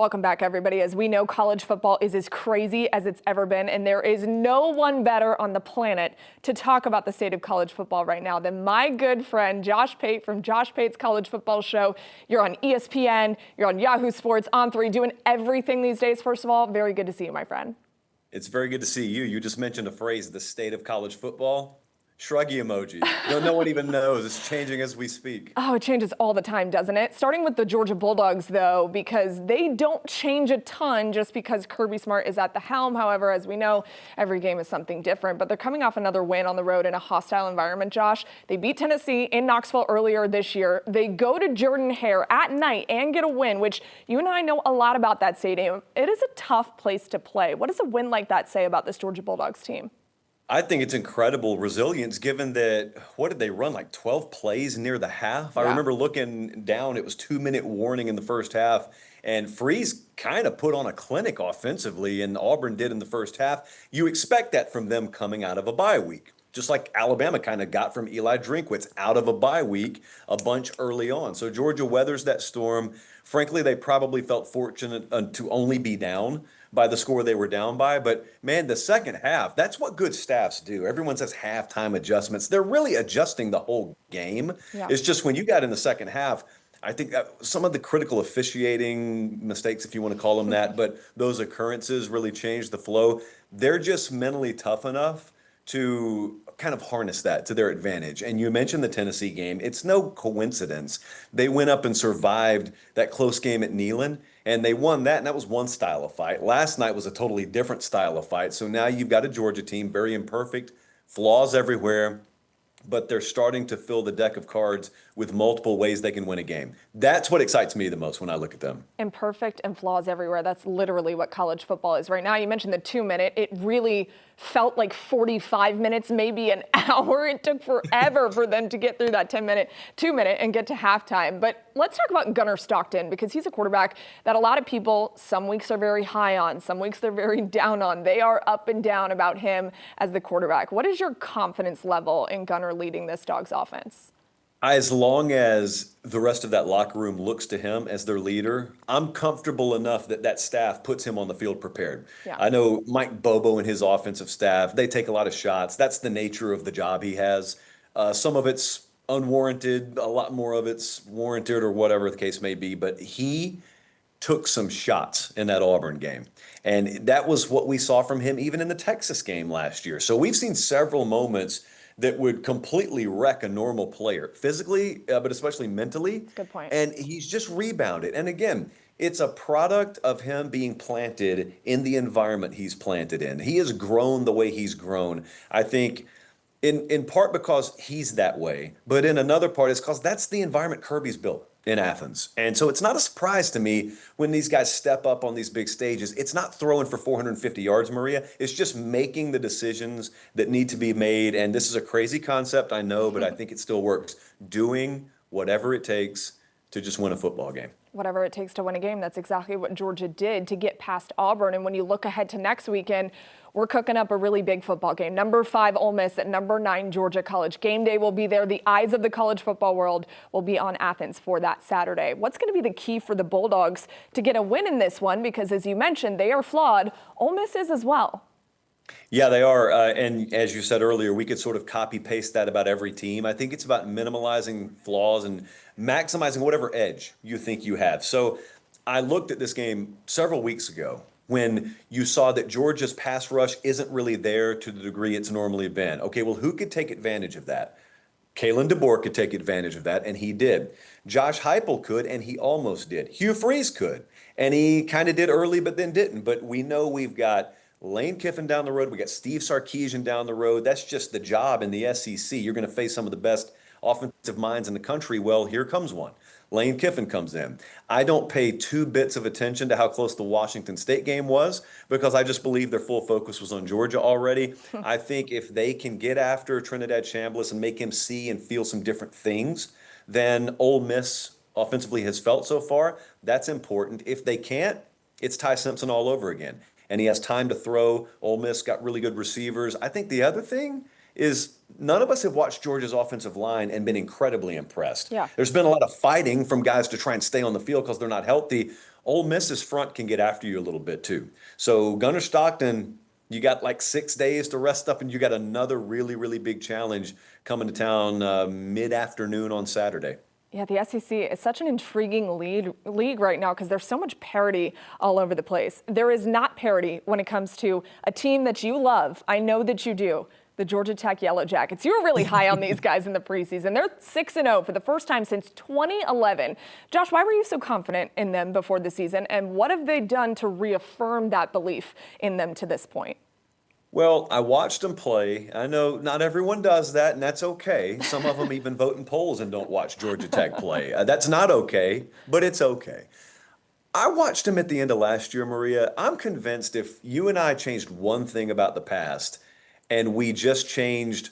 Welcome back, everybody. As we know, college football is as crazy as it's ever been, and there is no one better on the planet to talk about the state of college football right now than my good friend Josh Pate from Josh Pate's College Football Show. You're on ESPN, you're on Yahoo Sports, On3, doing everything these days. First of all, very good to see you, my friend. It's very good to see you. You just mentioned a phrase, the state of college football. Shruggy emoji. No one even knows. It's changing as we speak. Oh, it changes all the time, doesn't it? Starting with the Georgia Bulldogs, though, because they don't change a ton just because Kirby Smart is at the helm. However, as we know, every game is something different. But they're coming off another win on the road in a hostile environment, Josh. They beat Tennessee in Knoxville earlier this year. They go to Jordan-Hare at night and get a win, which you and I know a lot about that stadium. It is a tough place to play. What does a win like that say about this Georgia Bulldogs team? I think it's incredible resilience given that, what did they run, like 12 plays near the half? I remember looking down, it was 2-minute warning in the first half, and Freeze kind of put on a clinic offensively, and Auburn did in the first half. You expect that from them coming out of a bye week, just like Alabama kind of got from Eli Drinkwitz out of a bye week a bunch early on. So Georgia weathers that storm. Frankly, they probably felt fortunate to only be down by the score they were down by. But man, the second half, that's what good staffs do. Everyone says halftime adjustments. They're really adjusting the whole game. Yeah. It's just when you got in the second half, I think some of the critical officiating mistakes, if you want to call them that, but those occurrences really changed the flow. They're just mentally tough enough to kind of harness that to their advantage. And you mentioned the Tennessee game. It's no coincidence. They went up and survived that close game at Neyland, and they won that, and that was one style of fight. Last night was a totally different style of fight. So now you've got a Georgia team, very imperfect, flaws everywhere, but they're starting to fill the deck of cards with multiple ways they can win a game. That's what excites me the most when I look at them. Imperfect and flaws everywhere. That's literally what college football is right now. You mentioned the 2-minute. It really felt like 45 minutes, maybe an hour. It took forever for them to get through that 10-minute, 2-minute and get to halftime. But let's talk about Gunnar Stockton, because he's a quarterback that a lot of people some weeks are very high on, some weeks they're very down on. They are up and down about him as the quarterback. What is your confidence level in Gunnar leading this Dogs offense? As long as the rest of that locker room looks to him as their leader, I'm comfortable enough that that staff puts him on the field prepared. Yeah. I know Mike Bobo and his offensive staff, they take a lot of shots. That's the nature of the job he has. Some of it's unwarranted, a lot more of it's warranted or whatever the case may be, but he took some shots in that Auburn game. And that was what we saw from him even in the Texas game last year. So we've seen several moments that would completely wreck a normal player, physically, but especially mentally. Good point. And he's just rebounded. And again, it's a product of him being planted in the environment he's planted in. He has grown the way he's grown. I think in part because he's that way, but in another part it's because that's the environment Kirby's built in Athens. And so it's not a surprise to me when these guys step up on these big stages. It's not throwing for 450 yards, Maria. It's just making the decisions that need to be made. And this is a crazy concept, I know, but I think it still works. Doing whatever it takes to just win a football game. Whatever it takes to win a game. That's exactly what Georgia did to get past Auburn. And when you look ahead to next weekend, we're cooking up a really big football game. Number 5 Ole Miss at number 9 Georgia. College game day will be there. The eyes of the college football world will be on Athens for that Saturday. What's going to be the key for the Bulldogs to get a win in this one? Because as you mentioned, they are flawed. Ole Miss is as well. Yeah, they are. And as you said earlier, we could sort of copy paste that about every team. I think it's about minimalizing flaws and maximizing whatever edge you think you have. So I looked at this game several weeks ago when you saw that Georgia's pass rush isn't really there to the degree it's normally been. Okay, well, who could take advantage of that? Kalen DeBoer could take advantage of that, and he did. Josh Heupel could, and he almost did. Hugh Freeze could, and he kind of did early but then didn't. But we know we've got Lane Kiffin down the road. We got Steve Sarkisian down the road. That's just the job in the SEC. You're going to face some of the best offensive minds in the country. Well, here comes one. Lane Kiffin comes in. I don't pay 2 bits of attention to how close the Washington State game was because I just believe their full focus was on Georgia already. I think if they can get after Trinidad Chambliss and make him see and feel some different things than Ole Miss offensively has felt so far, that's important. If they can't, it's Ty Simpson all over again. And he has time to throw. Ole Miss got really good receivers. I think the other thing is none of us have watched Georgia's offensive line and been incredibly impressed. Yeah. There's been a lot of fighting from guys to try and stay on the field because they're not healthy. Ole Miss's front can get after you a little bit too. So Gunnar Stockton, you got like 6 days to rest up, and you got another really, really big challenge coming to town mid-afternoon on Saturday. Yeah, the SEC is such an intriguing league right now because there's so much parity all over the place. There is not parity when it comes to a team that you love. I know that you do. The Georgia Tech Yellow Jackets. You were really high on these guys in the preseason. They're 6-0 for the first time since 2011. Josh, why were you so confident in them before the season? And what have they done to reaffirm that belief in them to this point? Well, I watched them play. I know not everyone does that, and that's okay. Some of them even vote in polls and don't watch Georgia Tech play. That's not okay, but it's okay. I watched them at the end of last year, Maria. I'm convinced if you and I changed one thing about the past, and we just changed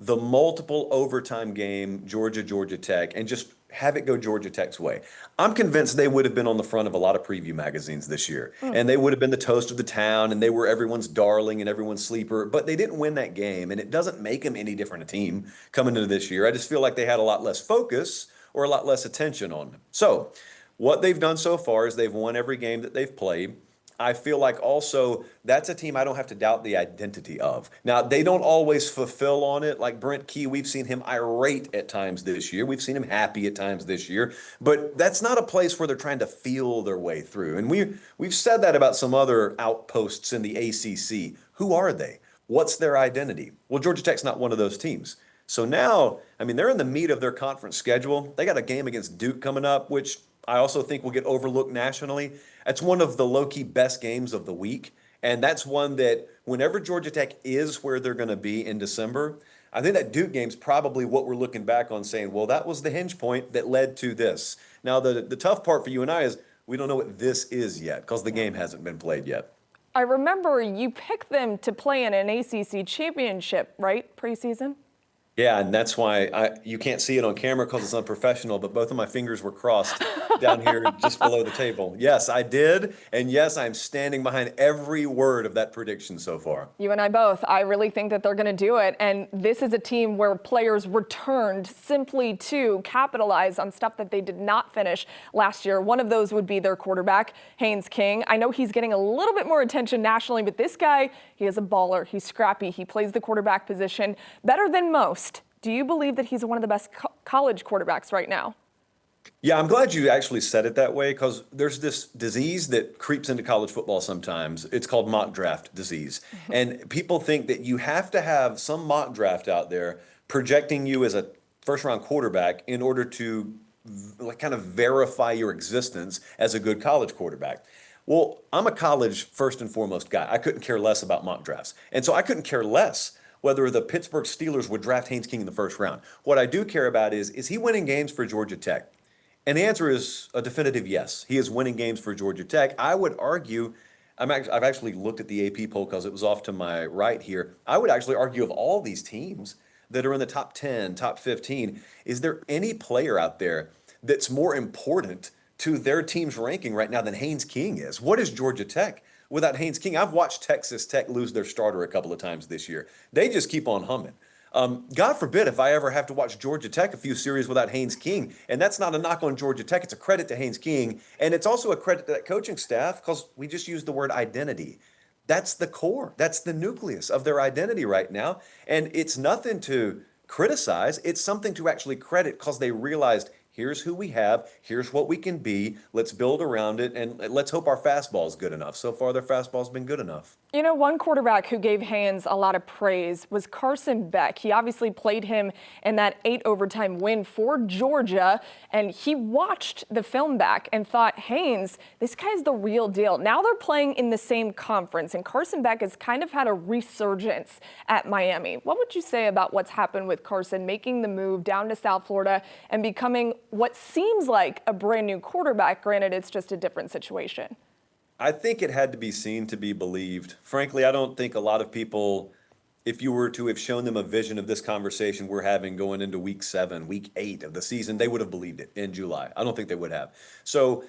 the multiple overtime game, Georgia Tech, and just have it go Georgia Tech's way. I'm convinced they would have been on the front of a lot of preview magazines this year. And they would have been the toast of the town, and they were everyone's darling and everyone's sleeper, but they didn't win that game, and it doesn't make them any different a team coming into this year. I just feel like they had a lot less focus or a lot less attention on them. So what they've done so far is they've won every game that they've played. I feel like also that's a team I don't have to doubt the identity of. Now, they don't always fulfill on it. Like Brent Key, we've seen him irate at times this year. We've seen him happy at times this year. But that's not a place where they're trying to feel their way through. And we've said that about some other outposts in the ACC. Who are they? What's their identity? Well, Georgia Tech's not one of those teams. So now, I mean, they're in the meat of their conference schedule. They got a game against Duke coming up, which I also think will get overlooked nationally. That's one of the low-key best games of the week. And that's one that whenever Georgia Tech is where they're going to be in December, I think that Duke game's probably what we're looking back on saying, well, that was the hinge point that led to this. Now, the tough part for you and I is we don't know what this is yet because the game hasn't been played yet. I remember you picked them to play in an ACC championship, right, preseason? Yeah, and that's why you can't see it on camera because it's unprofessional, but both of my fingers were crossed down here just below the table. Yes, I did. And yes, I'm standing behind every word of that prediction so far. You and I both. I really think that they're going to do it. And this is a team where players returned simply to capitalize on stuff that they did not finish last year. One of those would be their quarterback, Haynes King. I know he's getting a little bit more attention nationally, but this guy, he is a baller. He's scrappy. He plays the quarterback position better than most. Do you believe that he's one of the best college quarterbacks right now? Yeah, I'm glad you actually said it that way because there's this disease that creeps into college football sometimes. It's called mock draft disease. And people think that you have to have some mock draft out there projecting you as a first round quarterback in order to kind of verify your existence as a good college quarterback. Well, I'm a college first and foremost guy. I couldn't care less about mock drafts. And so I couldn't care less whether the Pittsburgh Steelers would draft Haynes King in the first round. What I do care about is he winning games for Georgia Tech? And the answer is a definitive yes. He is winning games for Georgia Tech. I would argue, I've actually looked at the AP poll because it was off to my right here. I would actually argue of all these teams that are in the top 10, top 15, is there any player out there that's more important to their team's ranking right now than Haynes King is? What is Georgia Tech without Haynes King? I've watched Texas Tech lose their starter a couple of times this year. They just keep on humming. God forbid if I ever have to watch Georgia Tech a few series without Haynes King. And that's not a knock on Georgia Tech. It's a credit to Haynes King. And it's also a credit to that coaching staff because we just used the word identity. That's the core. That's the nucleus of their identity right now. And it's nothing to criticize. It's something to actually credit because they realized here's who we have. Here's what we can be. Let's build around it, and let's hope our fastball is good enough. So far, their fastball's been good enough. You know, one quarterback who gave Haynes a lot of praise was Carson Beck. He obviously played him in that 8 overtime win for Georgia, and he watched the film back and thought, Haynes, this guy's the real deal. Now they're playing in the same conference, and Carson Beck has kind of had a resurgence at Miami. What would you say about what's happened with Carson making the move down to South Florida and becoming what seems like a brand new quarterback? Granted, it's just a different situation. I think it had to be seen to be believed. Frankly, I don't think a lot of people, if you were to have shown them a vision of this conversation we're having going into week 7, week 8 of the season, they would have believed it in July. I don't think they would have. So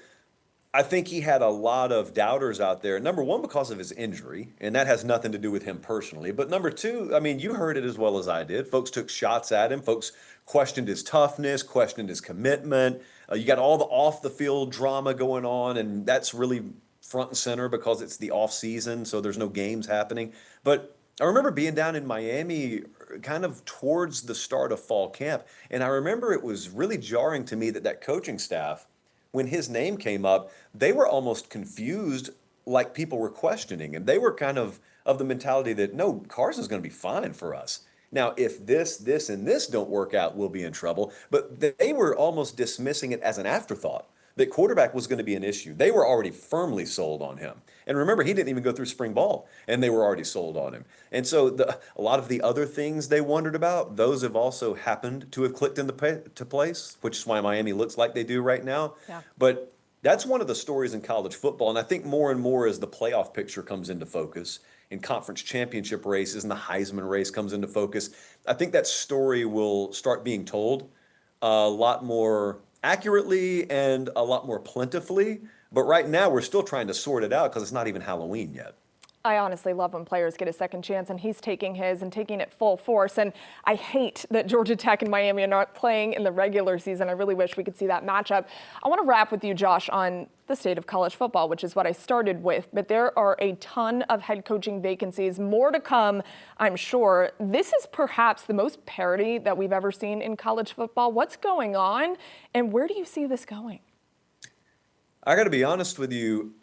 I think he had a lot of doubters out there. Number one, because of his injury, and that has nothing to do with him personally. But number two, I mean, you heard it as well as I did. Folks took shots at him. Folks questioned his toughness, questioned his commitment. You got all the off the field drama going on, and that's really front and center because it's the off season, so there's no games happening. But I remember being down in Miami kind of towards the start of fall camp, and I remember it was really jarring to me that that coaching staff, when his name came up, they were almost confused, like people were questioning him. They were kind of the mentality that, no, Carson's going to be fine for us. Now, if this, and this don't work out, we'll be in trouble. But they were almost dismissing it as an afterthought, that quarterback was going to be an issue. They were already firmly sold on him. And remember, he didn't even go through spring ball, and they were already sold on him. And so a lot of the other things they wondered about, those have also happened to have clicked into place, which is why Miami looks like they do right now. Yeah. But that's one of the stories in college football. And I think more and more as the playoff picture comes into focus, in conference championship races and the Heisman race comes into focus, I think that story will start being told a lot more accurately and a lot more plentifully. But right now, we're still trying to sort it out because it's not even Halloween yet. I honestly love when players get a second chance, and he's taking his and taking it full force. And I hate that Georgia Tech and Miami are not playing in the regular season. I really wish we could see that matchup. I want to wrap with you, Josh, on the state of college football, which is what I started with. But there are a ton of head coaching vacancies, more to come, I'm sure. This is perhaps the most parity that we've ever seen in college football. What's going on, and where do you see this going? I got to be honest with you.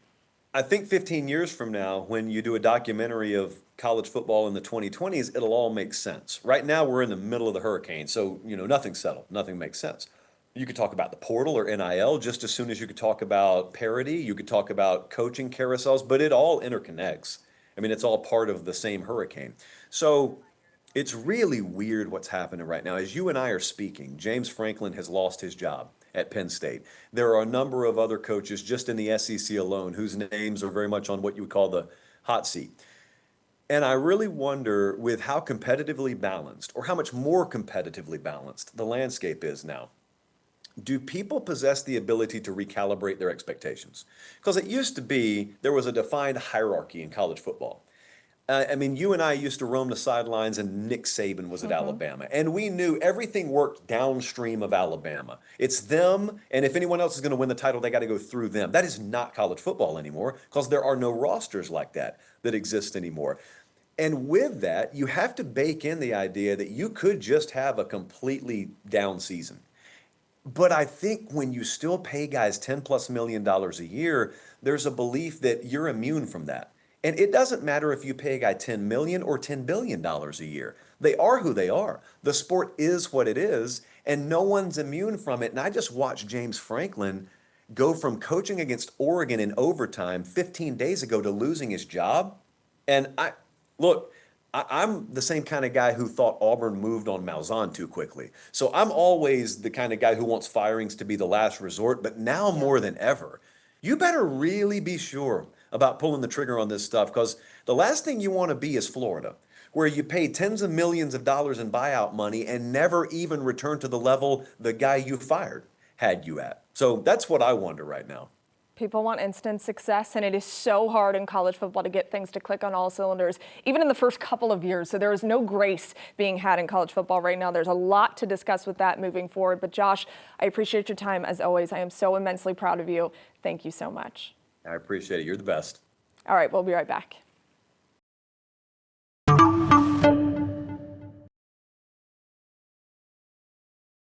I think 15 years from now, when you do a documentary of college football in the 2020s, it'll all make sense. Right now, we're in the middle of the hurricane, so nothing's settled. Nothing makes sense. You could talk about the portal or NIL just as soon as you could talk about parity. You could talk about coaching carousels, but it all interconnects. I mean, it's all part of the same hurricane. So it's really weird what's happening right now. As you and I are speaking, James Franklin has lost his job at Penn State. There are a number of other coaches just in the SEC alone whose names are very much on what you would call the hot seat. And I really wonder, with how competitively balanced, or how much more competitively balanced the landscape is now, do people possess the ability to recalibrate their expectations? Because it used to be there was a defined hierarchy in college football. I mean, you and I used to roam the sidelines, and Nick Saban was at Alabama. And we knew everything worked downstream of Alabama. It's them, and if anyone else is going to win the title, they got to go through them. That is not college football anymore, because there are no rosters like that exist anymore. And with that, you have to bake in the idea that you could just have a completely down season. But I think when you still pay guys $10+ million a year, there's a belief that you're immune from that. And it doesn't matter if you pay a guy $10 million or $10 billion a year. They are who they are. The sport is what it is, and no one's immune from it. And I just watched James Franklin go from coaching against Oregon in overtime 15 days ago to losing his job. And I'm the same kind of guy who thought Auburn moved on Malzahn too quickly. So I'm always the kind of guy who wants firings to be the last resort, but now more than ever, you better really be sure about pulling the trigger on this stuff, because the last thing you want to be is Florida, where you pay tens of millions of dollars in buyout money and never even return to the level the guy you fired had you at. So that's what I wonder right now. People want instant success, and it is so hard in college football to get things to click on all cylinders, even in the first couple of years. So there is no grace being had in college football right now. There's a lot to discuss with that moving forward. But Josh, I appreciate your time as always. I am so immensely proud of you. Thank you so much. I appreciate it. You're the best. All right, we'll be right back.